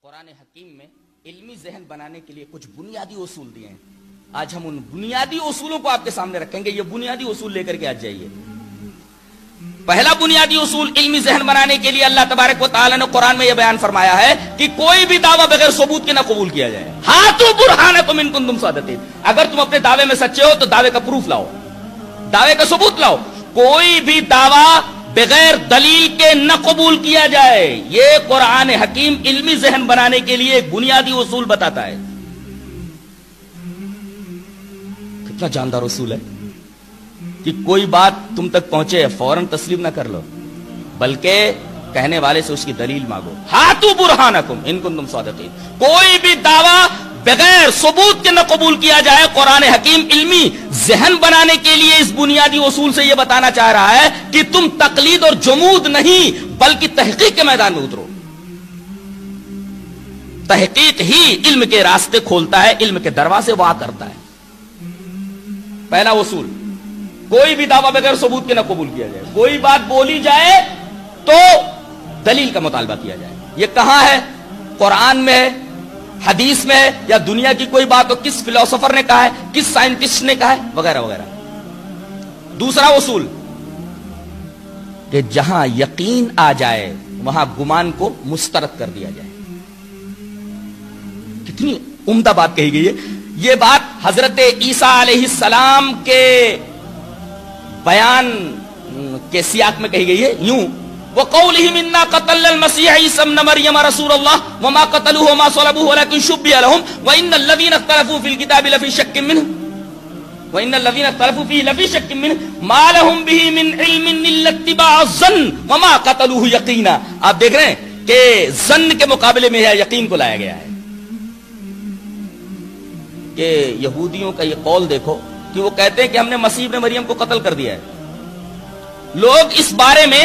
قرآن حکیم میں علمی ذہن بنانے کے لیے کچھ بنیادی اصول دیے ہیں. آج ہم ان بنیادی اصولوں کو آپ کے سامنے رکھیں گے. یہ بنیادی اصول لے کر کے آج جائیے. پہلا بنیادی اصول علمی ذہن بنانے کے لیے اللہ تبارک و تعالی نے قرآن میں یہ بیان فرمایا ہے کہ کوئی بھی دعویٰ بغیر ثبوت کے نہ قبول کیا جائے. ہاتھوں برہانکم ان کنتم صادقین. اگر تم اپنے دعوے میں سچے ہو تو دعوے کا پروف لاؤ, دعوے کا ثبوت لاؤ. کوئی بھی دعویٰ بغیر دلیل کے نہ قبول کیا جائے. یہ قرآن حکیم علمی ذہن بنانے کے لیے ایک بنیادی اصول بتاتا ہے. کتنا جاندار اصول ہے کہ کوئی بات تم تک پہنچے فوراً تسلیم نہ کر لو, بلکہ کہنے والے سے اس کی دلیل مانگو. ہاتھو برہانکم ان کنتم صادقین. کوئی بھی دعویٰ بغیر ثبوت کے نہ قبول کیا جائے. قرآن حکیم علمی ذہن بنانے کے لیے اس بنیادی اصول سے یہ بتانا چاہ رہا ہے کہ تم تقلید اور جمود نہیں بلکہ تحقیق کے میدان میں اترو. تحقیق ہی علم کے راستے کھولتا ہے, علم کے دروازے وا کرتا ہے. پہلا اصول, کوئی بھی دعویٰ بغیر ثبوت کے نہ قبول کیا جائے. کوئی بات بولی جائے تو دلیل کا مطالبہ کیا جائے. یہ کہاں ہے؟ قرآن میں ہے, حدیث میں ہے, یا دنیا کی کوئی بات ہو, کس فلسفر نے کہا ہے, کس سائنٹسٹ نے کہا ہے, وغیرہ وغیرہ. دوسرا اصول کہ جہاں یقین آ جائے وہاں گمان کو مسترد کر دیا جائے. کتنی عمدہ بات کہی گئی ہے. یہ بات حضرت عیسیٰ علیہ السلام کے بیان کے سیاق میں کہی گئی ہے یوں: وَقَوْلِهِمْ إِنَّا قَتَلْنَا الْمَسِيحَ عِيسَى ابْنَ مَرْيَمَ رَسُولَ اللَّهِ وَمَا قَتَلُوهُ وَمَا صَلَبُوهُ وَلَكِنْ شُبِّهَ لَهُمْ وَإِنَّ الَّذِينَ اخْتَلَفُوا فِي الْكِتَابِ لَفِي شَكٍّ مِّنْهُ وَإِنَّ الَّذِينَ اخْتَلَفُوا فِيهِ لَفِي شَكٍّ مِّنْهُ مَا لَهُمْ بِهِ مِنْ عِلْمٍ إِلَّا اتِّبَاعَ الظَّنِّ وَمَا قَتَلُوهُ يَقِينًا. آپ دیکھ رہے ہیں کہ ظن کے مقابلے میں یقین کو لایا گیا ہے. کہ یہودیوں کا یہ قول دیکھو کہ وہ کہتے ہیں کہ ہم نے مسیح ابن مریم کو قتل کر دیا ہے. لوگ اس بارے میں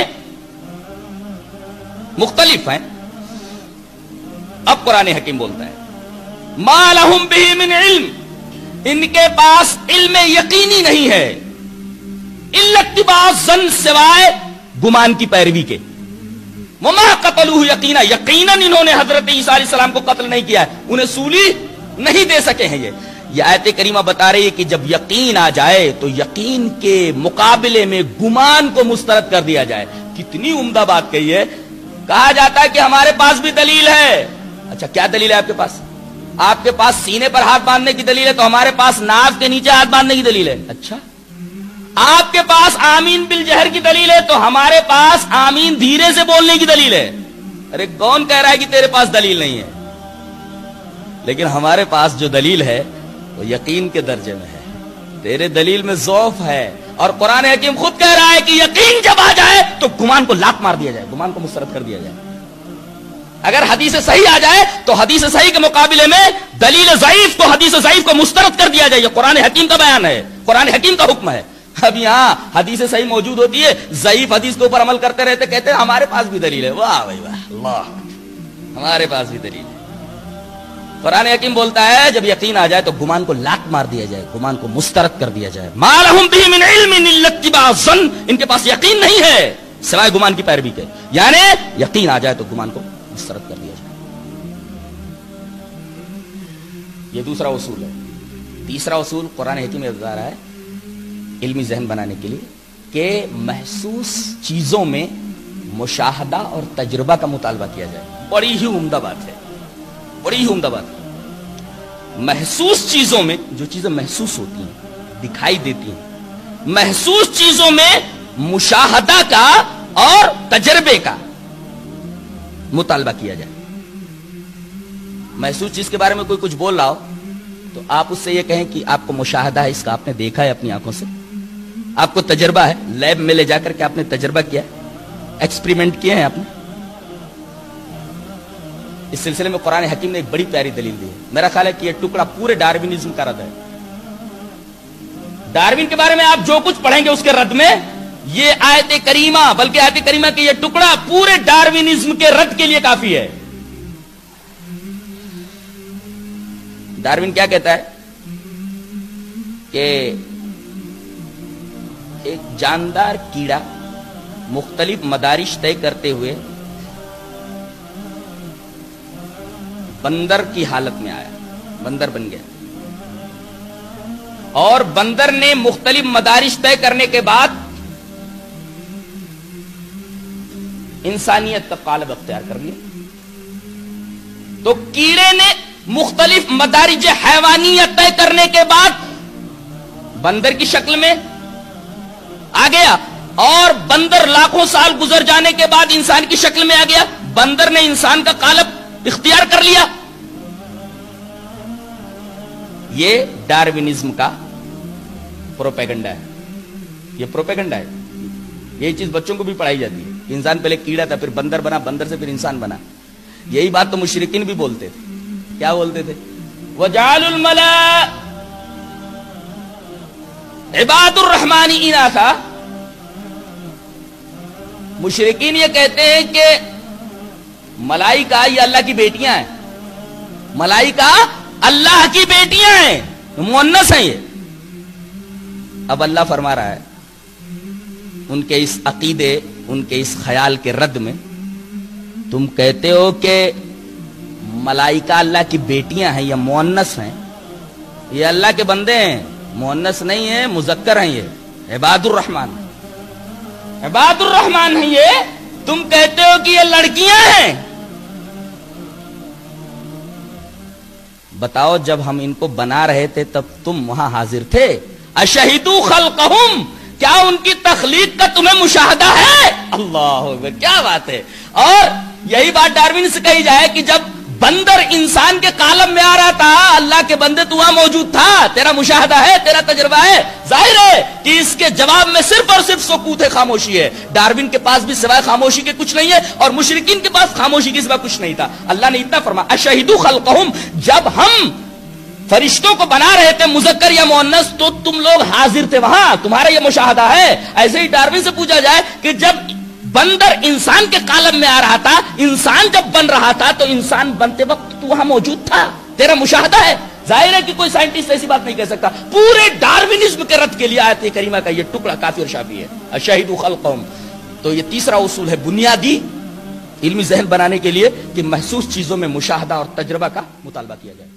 مختلف ہیں. اب قرآن حکیم بولتا ہے ما لہم بہ من علم, ان کے پاس علم یقینی نہیں ہے, الا اتباع الظن, سوائے گمان کی پیروی کے. وما قتلوہ یقینا, یقیناً انہوں نے حضرت عیسیٰ علیہ السلام کو قتل نہیں کیا ہے, انہیں سولی نہیں دے سکے ہیں. یہ آیت کریمہ بتا رہی ہے کہ جب یقین آ جائے تو یقین کے مقابلے میں گمان کو مسترد کر دیا جائے. کتنی عمدہ بات کہی ہے. کہا جاتا ہے کہ ہمارے پاس بھی دلیل ہے. اچھا, کیا دلیل ہے آپ کے پاس؟ آپ کے پاس سینے پر ہاتھ باندھنے کی دلیل ہے, تو ہمارے پاس ناف کے نیچے ہاتھ باندھنے کی دلیل ہے. اچھا, آپ کے پاس آمین بالجہر کی دلیل ہے, تو ہمارے پاس آمین دھیرے سے بولنے کی دلیل ہے. ارے کون کہہ رہا ہے کہ تیرے پاس دلیل نہیں ہے؟ لیکن ہمارے پاس جو دلیل ہے وہ یقین کے درجے میں ہے, تیرے دلیل میں ضعف ہے. اور قرآن حکیم خود کہہ رہا ہے کہ یقین جب آ جائے تو گمان کو لات مار دیا جائے, گمان کو مسترد کر دیا جائے. اگر حدیث صحیح آ جائے تو حدیث صحیح کے مقابلے میں دلیل ضعیف کو, حدیث ضعیف کو مسترد کر دیا جائے. یہ قرآن حکیم کا بیان ہے, قرآن حکیم کا حکم ہے. اب یہاں حدیث صحیح موجود ہوتی ہے, ضعیف حدیث کے اوپر عمل کرتے رہتے, کہتے ہیں ہمارے پاس بھی دلیل ہے. واہ بھائی واہ, اللہ, ہمارے پاس بھی دلیل ہے. قرآن حکیم بولتا ہے جب یقین آ جائے تو گمان کو لات مار دیا جائے, گمان کو مسترد کر دیا جائے. ما لہم بہ من علم الا اتباع الظن, ان کے پاس یقین نہیں ہے سوائے گمان کی پیروی کے. یعنی یقین آ جائے تو گمان کو مسترد کر دیا جائے. یہ دوسرا اصول ہے. تیسرا اصول قرآن حکیم میں بتا رہا ہے علمی ذہن بنانے کے لیے کہ محسوس چیزوں میں مشاہدہ اور تجربہ کا مطالبہ کیا جائے. بڑی ہی عمدہ بات ہے, بڑی ہی عمدہ بات. محسوس چیزوں میں, جو چیزیں محسوس ہوتی ہیں, دکھائی دیتی ہیں, محسوس چیزوں میں مشاہدہ کا اور تجربے کا مطالبہ کیا جائے. محسوس چیز کے بارے میں کوئی کچھ بول رہا ہو تو آپ اس سے یہ کہیں کہ آپ کو مشاہدہ ہے, اس کا آپ نے دیکھا ہے اپنی آنکھوں سے, آپ کو تجربہ ہے, لیب میں لے جا کر کے آپ نے تجربہ کیا, ایکسپریمنٹ کیے ہیں آپ نے. اس سلسلے میں قرآن حکیم نے ایک بڑی پیاری دلیل دی ہے. میرا خیال ہے کہ یہ ٹکڑا پورے ڈاروینزم کا رد ہے. ڈاروین کے بارے میں آپ جو کچھ پڑھیں گے اس کے رد میں یہ آیت کریمہ, بلکہ آیت کریمہ کہ یہ ٹکڑا پورے ڈاروینزم کے رد کے لیے کافی ہے. ڈاروین کیا کہتا ہے کہ ایک جاندار کیڑا مختلف مدارج طے کرتے ہوئے بندر کی حالت میں آیا، بندر بن گیا، اور بندر نے مختلف مدارج طے کرنے کے بعد انسانیت کا قالب اختیار کر لیا۔ تو کیڑے نے مختلف مدارج حیوانیت طے کرنے کے بعد بندر کی شکل میں آ گیا، اور بندر لاکھوں سال گزر جانے کے بعد انسان کی شکل میں آ گیا۔ بندر نے انسان کا قالب اختیار کر لیا۔ یہ ڈارونزم کا پروپیگنڈا ہے، یہ پروپیگنڈا ہے۔ یہی چیز بچوں کو بھی پڑھائی جاتی ہے، انسان پہلے کیڑا تھا، پھر بندر بنا، بندر سے پھر انسان بنا۔ یہی بات تو مشرکین بھی بولتے تھے۔ کیا بولتے تھے؟ وَجَعَلُوا الْمَلَائِكَةَ عباد الرحمن اناثا۔ مشرکین یہ کہتے ہیں کہ ملائکہ یہ اللہ کی بیٹیاں ہیں، ملائکہ اللہ کی بیٹیاں ہیں، مؤنث ہیں۔ یہ اب اللہ فرما رہا ہے ان کے اس عقیدے، ان کے اس خیال کے رد میں، تم کہتے ہو کہ ملائکہ اللہ کی بیٹیاں ہیں یا مؤنث ہیں، یہ اللہ کے بندے ہیں، مؤنث نہیں ہے، مذکر ہیں، یہ عباد الرحمن، عباد الرحمن ہیں یہ، تم کہتے ہو کہ یہ لڑکیاں ہیں۔ بتاؤ جب ہم ان کو بنا رہے تھے تب تم وہاں حاضر تھے؟ اشہدوا خلقہم، کیا ان کی تخلیق کا تمہیں مشاہدہ ہے؟ اللہ اکبر، کیا بات ہے۔ اور یہی بات ڈارون سے کہی جائے کہ جب بندر انسان کے قالب میں آ رہا تھا، اللہ کے بندے تو وہاں موجود تھا، تیرا مشاہدہ ہے، تیرا تجربہ ہے۔ ظاہر ہے کہ اس کے جواب میں صرف اور صرف سکوت ہے، خاموشی ہے۔ ڈارون کے پاس بھی سوائے خاموشی کے کچھ نہیں ہے، اور مشرکین کے پاس خاموشی کے سوا کچھ نہیں تھا۔ اللہ نے اتنا فرمایا اشہدوا خلقہم، جب ہم فرشتوں کو بنا رہے تھے مذکر یا مؤنث تو تم لوگ حاضر تھے وہاں، تمہارا یہ مشاہدہ ہے۔ ایسے ہی ڈارون سے پوچھا جائے کہ جب بندر انسان کے قالب میں آ رہا تھا، انسان جب بن رہا تھا تو انسان بنتے وقت تو وہاں موجود تھا، تیرا مشاہدہ ہے۔ ظاہر ہے کہ کوئی سائنٹسٹ ایسی بات نہیں کہہ سکتا۔ پورے ڈارونزم کے رد کے لیے آیت کریمہ کا یہ ٹکڑا کافی اور شافی ہے، اشہدوا خلقہم۔ تو یہ تیسرا اصول ہے بنیادی علمی ذہن بنانے کے لیے کہ محسوس چیزوں میں مشاہدہ اور تجربہ کا مطالبہ کیا جائے۔